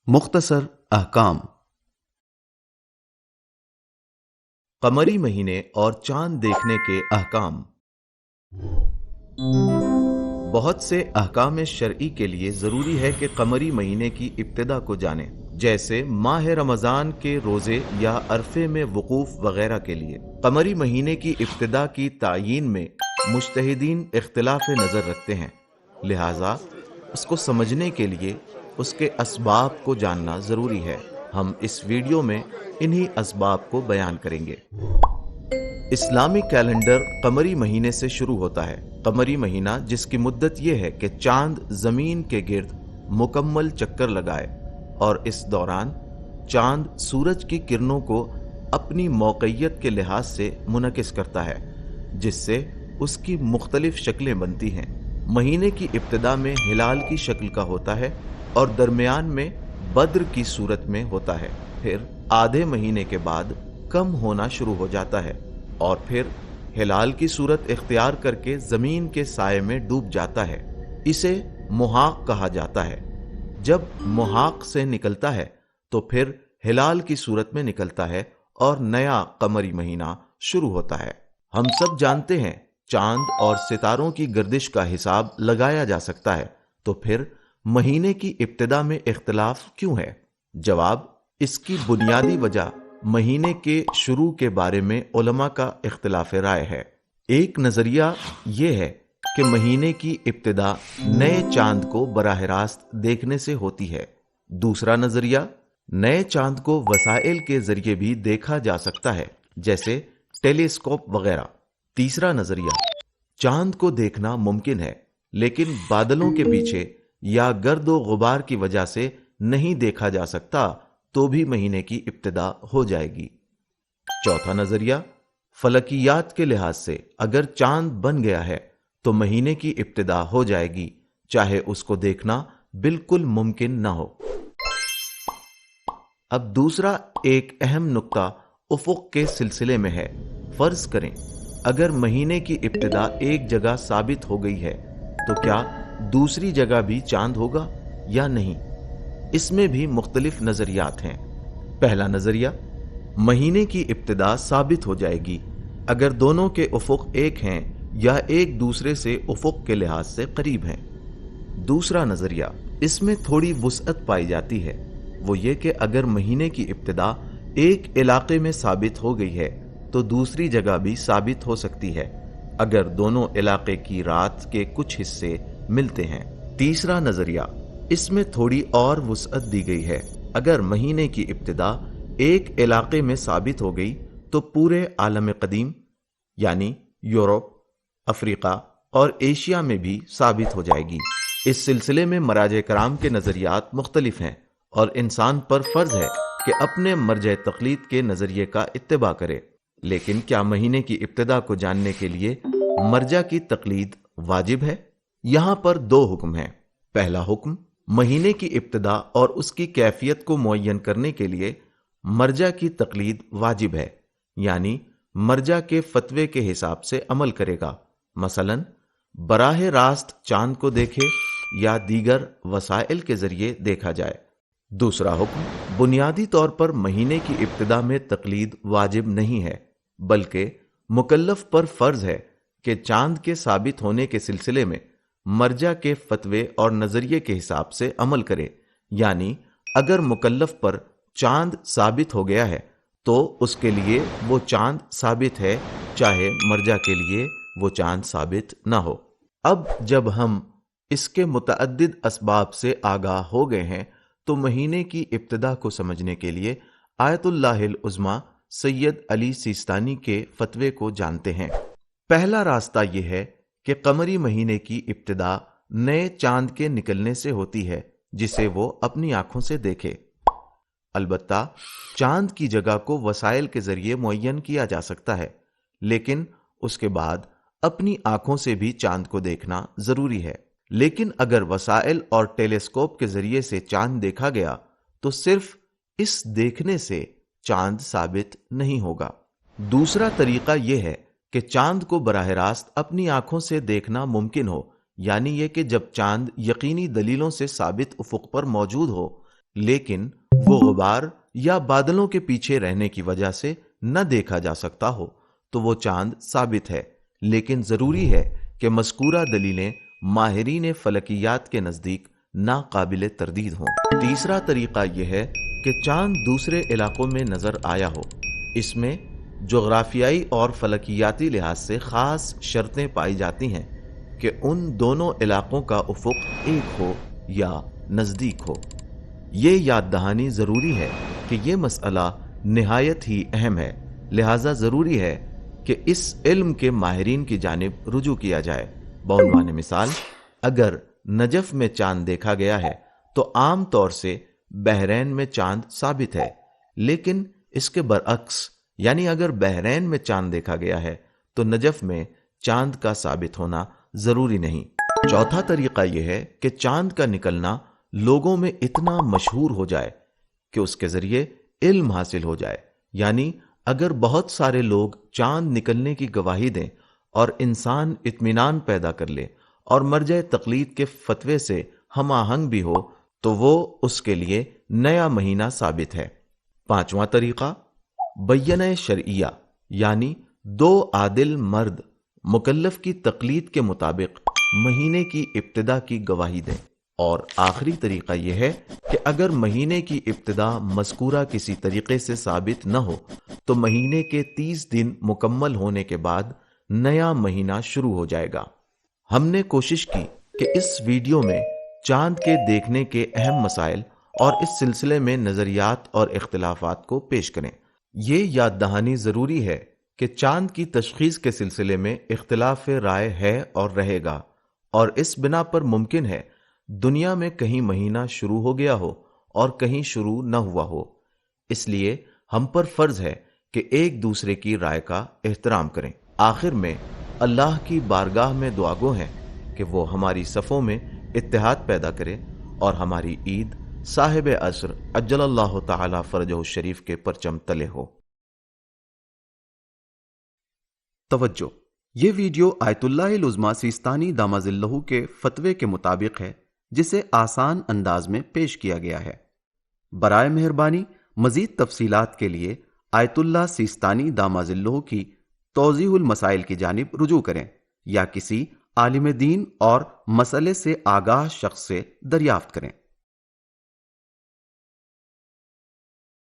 मुख्तसर अहकाम। कमरी महीने और चांद देखने के अहकाम। बहुत से अहकाम शरई के लिए ज़रूरी है कि कमरी महीने की इब्तिदा को जानें, जैसे माह रमज़ान के रोज़े या अरफे में वकूफ़ वगैरह के लिए कमरी महीने की इब्तिदा की तायीन में मुज्तहिदीन इख्तिलाफ नज़र रखते हैं। लिहाजा उसको समझने के लिए उसके असबाब को जानना ज़रूरी है। हम इस वीडियो में इन्हीं असबाब को बयान करेंगे। इस्लामी कैलेंडर कमरी महीने से शुरू होता है। कमरी महीना जिसकी मुद्दत यह है कि चांद ज़मीन के गिर्द मुकम्मल चक्कर लगाए और इस दौरान चांद सूरज की किरणों को अपनी मौक़ियत के लिहाज से मुनकिस करता है, जिससे उसकी मुख्तलिफ शक्लें बनती हैं। महीने की इब्तिदा में हिलाल की शक्ल का होता है और दरमियान में बद्र की सूरत में होता है। फिर आधे महीने के बाद कम होना शुरू हो जाता है और फिर हिलाल की सूरत इख्तियार करके ज़मीन के साये में डूब जाता है। इसे मुहाक कहा जाता है। जब मुहाक से निकलता है तो फिर हिलाल की सूरत में निकलता है और नया कमरी महीना शुरू होता है। हम सब जानते हैं चांद और सितारों की गर्दिश का हिसाब लगाया जा सकता है, तो फिर महीने की इब्तिदा में इख्तिलाफ क्यों है? जवाब, इसकी बुनियादी वजह महीने के शुरू के बारे में उलमा का इख्तिलाफ राय है। एक नजरिया यह है कि महीने की इब्तिदा नए चांद को बराह रास्त देखने से होती है। दूसरा नजरिया, नए चांद को वसाइल के जरिए भी देखा जा सकता है, जैसे टेलीस्कोप वगैरह। तीसरा नजरिया, चांद को देखना मुमकिन है लेकिन बादलों के पीछे या गर्द व गुबार की वजह से नहीं देखा जा सकता, तो भी महीने की इब्तिदा हो जाएगी। चौथा नजरिया, फलकियात के लिहाज से अगर चांद बन गया है तो महीने की इब्तिदा हो जाएगी, चाहे उसको देखना बिल्कुल मुमकिन न हो। अब दूसरा एक अहम नुक्ता उफुक के सिलसिले में है। फर्ज करें अगर महीने की इब्तिदा एक जगह साबित हो गई है तो क्या दूसरी जगह भी चांद होगा या नहीं? इसमें भी मुख्तलिफ नजरियात हैं। पहला नजरिया, महीने की इब्तिदा साबित हो जाएगी अगर दोनों के उफुक एक हैं या एक दूसरे से उफुक के लिहाज से करीब हैं। दूसरा नजरिया, इसमें थोड़ी वुसअत पाई जाती है, वो ये कि अगर महीने की इब्तिदा एक इलाके में साबित हो गई है तो दूसरी जगह भी साबित हो सकती है अगर दोनों इलाके की रात के कुछ हिस्से मिलते हैं। तीसरा नजरिया, इसमें थोड़ी और वुसअत दी गई है। अगर महीने की इब्तिदा एक इलाके में साबित हो गई तो पूरे आलम कदीम यानी यूरोप, अफ्रीका और एशिया में भी साबित हो जाएगी। इस सिलसिले में मराजे कराम के नजरियात मुख्तलिफ हैं और इंसान पर फर्ज है कि अपने मर्जे तकलीद के नजरिए का इत्तिबा करे। लेकिन क्या महीने की इब्तिदा को जानने के लिए मर्जा की तकलीद वाजिब है? यहां पर दो हुक्म हैं। पहला हुक्म, महीने की इब्तिदा और उसकी कैफियत को मुअय्यन करने के लिए मर्जा की तकलीद वाजिब है, यानी मर्जा के फतवे के हिसाब से अमल करेगा। मसलन बराह रास्त चांद को देखे या दीगर वसाइल के जरिए देखा जाए। दूसरा हुक्म, बुनियादी तौर पर महीने की इब्तिदा में तकलीद वाजिब नहीं है, बल्कि मुकल्लफ पर फर्ज है कि चांद के साबित होने के सिलसिले में मर्जा के फतवे और नजरिए के हिसाब से अमल करे। यानी अगर मुकल्लफ पर चांद साबित हो गया है तो उसके लिए वो चांद साबित है, चाहे मर्जा के लिए वो चांद साबित ना हो। अब जब हम इसके मुतअद्दिद असबाब से आगाह हो गए हैं तो महीने की इब्तिदा को समझने के लिए आयतुल्लाहिल उज़्मा सैयद अली सिस्तानी के फतवे को जानते हैं। पहला रास्ता यह है कि कमरी महीने की इब्तिदा नए चांद के निकलने से होती है, जिसे वो अपनी आंखों से देखे। अलबत्ता चांद की जगह को वसाइल के जरिए मुअय्यन किया जा सकता है, लेकिन उसके बाद अपनी आंखों से भी चांद को देखना जरूरी है। लेकिन अगर वसाइल और टेलीस्कोप के जरिए से चांद देखा गया तो सिर्फ इस देखने से चांद साबित नहीं होगा। दूसरा तरीका यह है कि चांद को बराह रास्त अपनी आंखों से देखना मुमकिन हो, यानी यह कि जब चांद यकीनी दलीलों से साबित उफुक पर मौजूद हो, लेकिन वो गुबार या बादलों के पीछे रहने की वजह से न देखा जा सकता हो तो वो चांद साबित है, लेकिन जरूरी है कि मज़कूरा दलीलें माहिरीन फलकियात के नज़दीक नाकाबिले तरदीद हों। तीसरा तरीका यह है कि चांद दूसरे इलाकों में नज़र आया हो। इसमें जोग्राफियाई और फलकियाती लिहाज से ख़ास शर्तें पाई जाती हैं कि उन दोनों इलाकों का उफ़ुक़ एक हो या नज़दीक हो। ये याद दहानी ज़रूरी है कि ये मसला निहायत ही अहम है, लिहाजा ज़रूरी है कि इस इल्म के माहिरीन की जानिब रुजू किया जाए। बउनवान मिसाल, अगर नजफ में चांद देखा गया है तो आम तौर से बहरैन में चांद साबित है, लेकिन इसके बरअक्स यानी अगर बहरैन में चांद देखा गया है तो नजफ में चांद का साबित होना जरूरी नहीं। चौथा तरीका यह है कि चांद का निकलना लोगों में इतना मशहूर हो जाए कि उसके जरिए इल्म हासिल हो जाए। यानी अगर बहुत सारे लोग चांद निकलने की गवाही दें और इंसान इत्मीनान पैदा कर ले और मर्जा तकलीद के फतवे से हम आहंग भी हो तो वो उसके लिए नया महीना साबित है। पांचवा तरीका बय्यन शरइया यानी दो आदिल मर्द मुकल्लफ की तकलीद के मुताबिक महीने की इब्तिदा की गवाही दें। और आखिरी तरीका यह है कि अगर महीने की इब्तिदा मज़कूरा किसी तरीके से साबित न हो तो महीने के 30 दिन मुकम्मल होने के बाद नया महीना शुरू हो जाएगा। हमने कोशिश की कि इस वीडियो में चांद के देखने के अहम मसाइल और इस सिलसिले में नजरियात और इख्तिलाफात को पेश करें। ये याद दहानी जरूरी है कि चांद की तशखीस के सिलसिले में इख्तिलाफ राय है और रहेगा, और इस बिना पर मुमकिन है दुनिया में कहीं महीना शुरू हो गया हो और कहीं शुरू न हुआ हो। इसलिए हम पर फर्ज है कि एक दूसरे की राय का एहतराम करें। आखिर में अल्लाह की बारगाह में दुआगो हैं कि वो हमारी सफ़ों में इत्तेहाद पैदा करे और हमारी ईद साहिब असर अज्जलल्लाहु ताला फरजहु शरीफ के परचम तले हो। तवज्जो, ये वीडियो आयतुल्लाहिल उज़्मा सिस्तानी दामाजिल्लहु के फतवे के मुताबिक है, जिसे आसान अंदाज में पेश किया गया है। बराए मेहरबानी मजीद तफसीलात के लिए आयतुल्लाह सिस्तानी दामाजिल्लहु की तौज़ीहुल मसाइल की जानिब रुजू करें या किसी आलिम दीन और मसले से आगाह शख्स से दरियाफ्त करें।